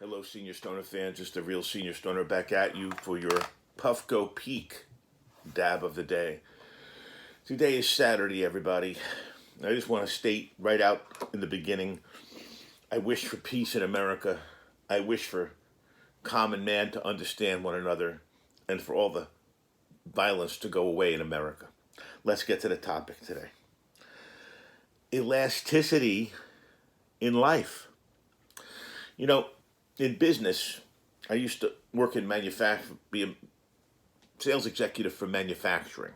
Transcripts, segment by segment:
Hello, Senior Stoner fans. Just a real Senior Stoner back at you for your Puffco Peak dab of the day. Today is Saturday, everybody. I just want to state right out in the beginning, I wish for peace in America. I wish for common man to understand one another and for all the violence to go away in America. Let's get to the topic today. Elasticity in life. You know, in business, I used to work in manufacturing, be a sales executive for manufacturing.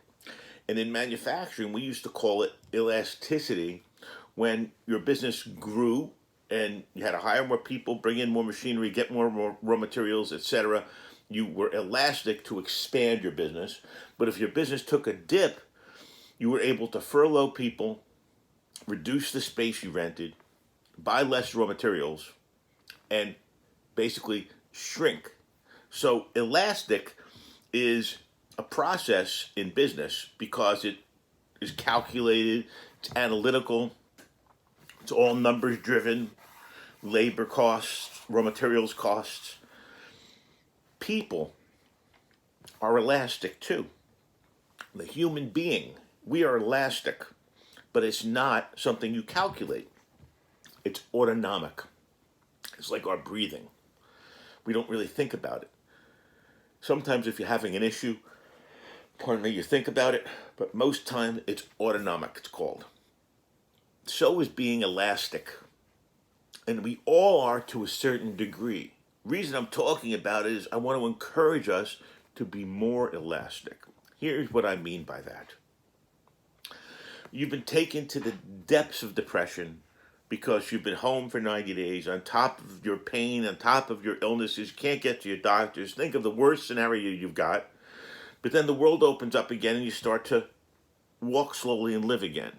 And in manufacturing, we used to call it elasticity when your business grew and you had to hire more people, bring in more machinery, get more raw materials, etc. You were elastic to expand your business. But if your business took a dip, you were able to furlough people, reduce the space you rented, buy less raw materials, and basically shrink. So elastic is a process in business because it is calculated, it's analytical, it's all numbers driven, labor costs, raw materials costs. People are elastic too. The human being, we are elastic, but it's not something you calculate. It's autonomic. It's like our breathing. We don't really think about it. Sometimes if you're having an issue, pardon me, you think about it, but most time it's autonomic, it's called. So is being elastic. And we all are to a certain degree. Reason I'm talking about it is I want to encourage us to be more elastic. Here's what I mean by that. You've been taken to the depths of depression because you've been home for 90 days, on top of your pain, on top of your illnesses, you can't get to your doctors. Think of the worst scenario you've got. But then the world opens up again and you start to walk slowly and live again.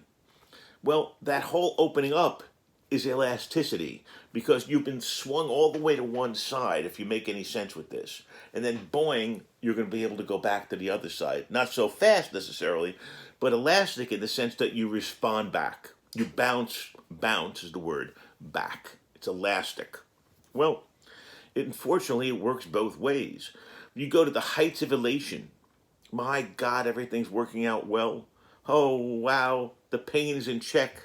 Well, that whole opening up is elasticity because you've been swung all the way to one side, if you make any sense with this. And then boing, you're going to be able to go back to the other side. Not so fast necessarily, but elastic in the sense that you respond back. You bounce is the word, back. It's elastic. Well, unfortunately, it works both ways. You go to the heights of elation. My God, everything's working out well. Oh, wow, the pain is in check.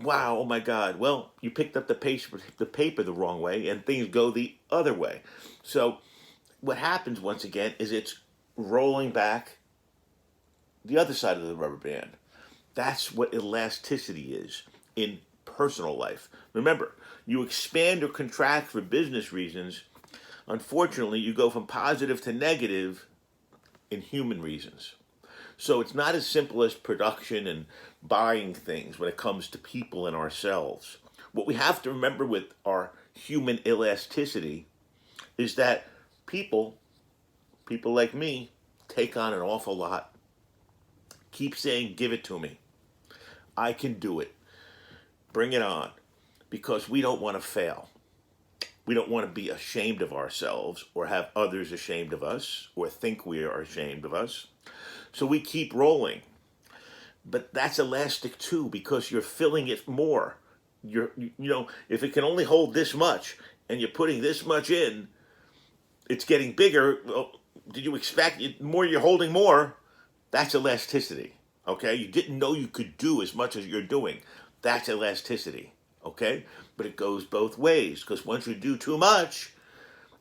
Wow, oh my God. Well, you picked up the paper the wrong way, and things go the other way. So what happens once again is it's rolling back the other side of the rubber band. That's what elasticity is in personal life. Remember, you expand or contract for business reasons. Unfortunately, you go from positive to negative in human reasons. So it's not as simple as production and buying things when it comes to people and ourselves. What we have to remember with our human elasticity is that people like me, take on an awful lot. Keep saying, give it to me. I can do it. Bring it on. Because we don't want to fail. We don't want to be ashamed of ourselves or have others ashamed of us or think we are ashamed of us. So we keep rolling. But that's elastic too because you're filling it more. If it can only hold this much and you're putting this much in, it's getting bigger. Well, did you expect more? You're holding more. That's elasticity. Okay? You didn't know you could do as much as you're doing. That's elasticity. Okay? But it goes both ways because once you do too much,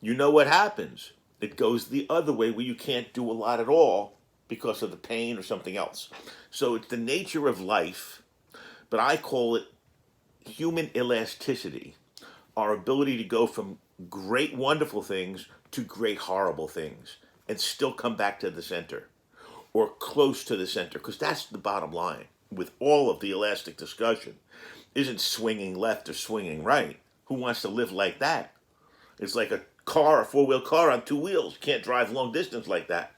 you know what happens. It goes the other way where you can't do a lot at all because of the pain or something else. So it's the nature of life, but I call it human elasticity, our ability to go from great, wonderful things to great, horrible things and still come back to the center or close to the center, because that's the bottom line with all of the elastic discussion. Isn't swinging left or swinging right. Who wants to live like that? It's like a car, a four-wheel car on two wheels. You can't drive long distance like that.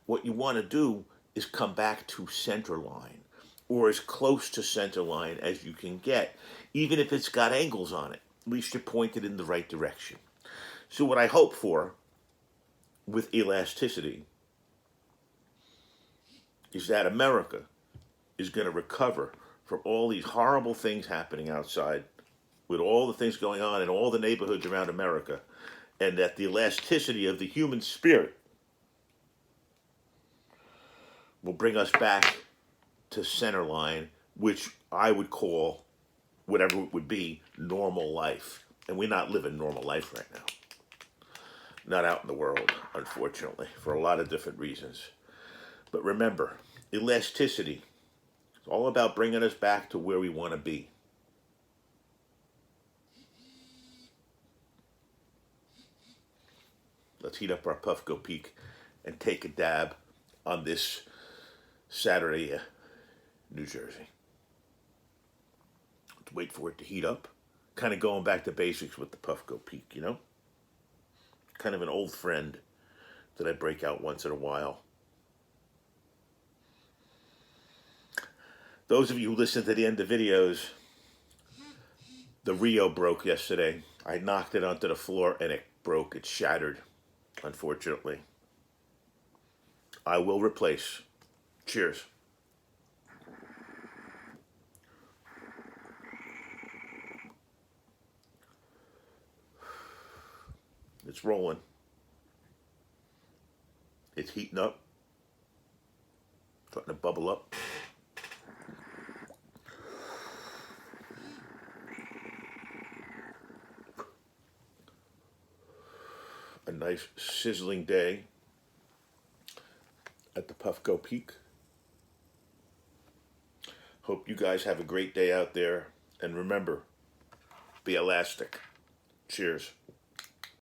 What you want to do is come back to center line or as close to center line as you can get, even if it's got angles on it. At least you're pointed in the right direction. So what I hope for with elasticity is that America is going to recover from all these horrible things happening outside with all the things going on in all the neighborhoods around America, and that the elasticity of the human spirit will bring us back to center line, which I would call, whatever it would be, normal life. And we're not living normal life right now. Not out in the world, unfortunately, for a lot of different reasons. But remember, elasticity is all about bringing us back to where we want to be. Let's heat up our Puffco Peak and take a dab on this Saturday, New Jersey. Let's wait for it to heat up. Kind of going back to basics with the Puffco Peak, you know? Kind of an old friend that I break out once in a while. Those of you who listen to the end of videos, the Rio broke yesterday. I knocked it onto the floor and it broke. It shattered, unfortunately. I will replace. Cheers. It's rolling. It's heating up. Starting to bubble up. A nice sizzling day at the Puffco Peak. Hope you guys have a great day out there. And remember, be elastic. Cheers.